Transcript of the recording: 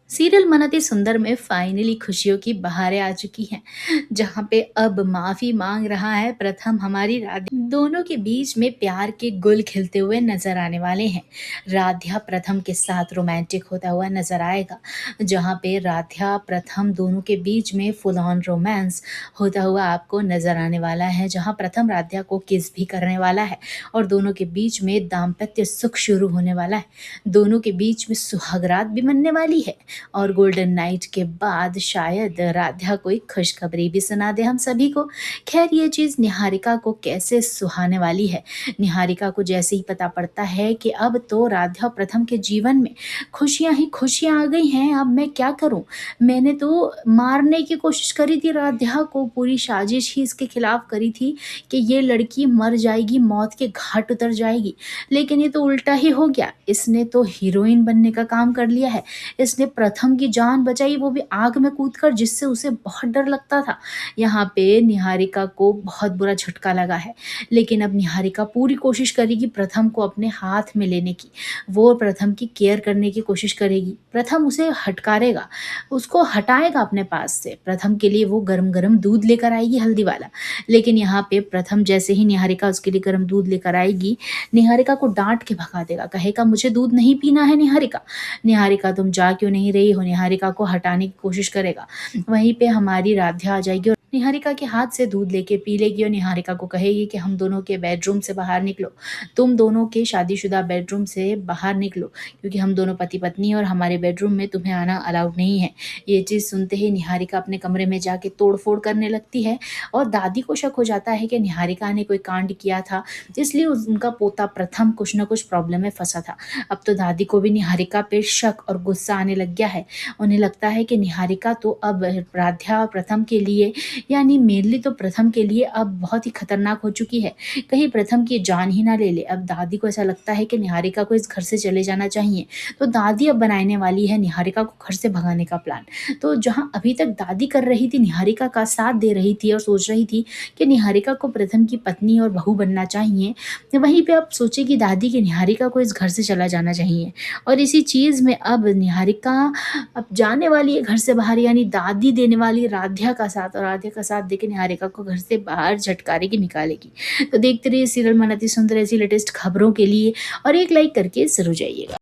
Serial मन अति सुंदर में फाइनली खुशियों की बहारें आ चुकी हैं, जहाँ पे अब माफी मांग रहा है प्रथम हमारी राध्या। दोनों के बीच में प्यार के गुल खिलते हुए नजर आने वाले हैं। राध्या प्रथम के साथ रोमांटिक होता हुआ नजर आएगा, जहाँ पे राध्या प्रथम दोनों के बीच में फुल ऑन रोमांस होता हुआ आपको नजर आने वाला है, जहाँ प्रथम राध्या को किस भी करने वाला है और दोनों के बीच में दाम्पत्य सुख शुरू होने वाला है। दोनों के बीच में सुहागरात भी बनने वाली है और गोल्डन नाइट के बाद शायद राधा कोई खुशखबरी भी सुना दे हम सभी को। खैर, ये चीज़ निहारिका को कैसे सुहाने वाली है। निहारिका को जैसे ही पता पड़ता है कि अब तो राधा प्रथम के जीवन में खुशियां ही खुशियां आ गई हैं, अब मैं क्या करूं। मैंने तो मारने की कोशिश करी थी राधा को, पूरी साजिश ही इसके खिलाफ करी थी कि ये लड़की मर जाएगी, मौत के घाट उतर जाएगी, लेकिन ये तो उल्टा ही हो गया। इसने तो हीरोइन बनने का काम कर लिया है। इसने प्रथम की जान बचाई, वो भी आग में कूदकर, जिससे उसे बहुत डर लगता था। यहाँ पे निहारिका को बहुत बुरा झटका लगा है, लेकिन अब निहारिका पूरी कोशिश करेगी प्रथम को अपने हाथ में लेने की। वो प्रथम की केयर करने की कोशिश करेगी। प्रथम उसे हटकारेगा, उसको हटाएगा अपने पास से। प्रथम के लिए वो गरम गरम दूध लेकर आएगी, हल्दी वाला। लेकिन यहाँ पे प्रथम जैसे ही निहारिका उसके लिए गरम दूध लेकर आएगी, निहारिका को डांट के भगा देगा, कहेगा मुझे दूध नहीं पीना है निहारिका। निहारिका तुम जा क्यों नहीं रही हो। निहारिका को हटाने की कोशिश करेगा। वहीं पे हमारी राध्या आ जाएगी और निहारिका के हाथ से दूध लेके पी लेगी और निहारिका को कहेगी कि हम दोनों के बेडरूम से बाहर निकलो, तुम दोनों के शादीशुदा बेडरूम से बाहर निकलो, क्योंकि हम दोनों पति पत्नी और हमारे बेडरूम में तुम्हें आना अलाउड नहीं है। ये चीज़ सुनते ही निहारिका अपने कमरे में जाके तोड़फोड़ करने लगती है और दादी को शक हो जाता है कि निहारिका ने कोई कांड किया था, इसलिए उनका पोता प्रथम कुछ न कुछ प्रॉब्लम में फंसा था। अब तो दादी को भी निहारिका पे शक और गुस्सा आने लग गया है। उन्हें लगता है कि निहारिका तो अब राध्या प्रथम के लिए, यानी मेनली तो प्रथम के लिए अब बहुत ही खतरनाक हो चुकी है। कहीं प्रथम की जान ही ना ले ले। अब दादी को ऐसा लगता है कि निहारिका को इस घर से चले जाना चाहिए, तो दादी अब बनाने वाली है निहारिका को घर से भगाने का प्लान। तो जहाँ अभी तक दादी कर रही थी, निहारिका का साथ दे रही थी और सोच रही थी कि निहारिका को प्रथम की पत्नी और बहू बनना चाहिए, वहीं पे अब सोचेगी दादी कि निहारिका को इस घर से चला जाना चाहिए। और इसी चीज़ में अब निहारिका अब जाने वाली है घर से बाहर, यानी दादी देने वाली है राध्या का साथ, और राध्या का साथ देके निहारिका को घर से बाहर झटकारेगी, निकालेगी। तो देखते रहिए सीरियल मन अति सुंदर ऐसी लेटेस्ट खबरों के लिए, और एक लाइक करके जरूर जाइएगा।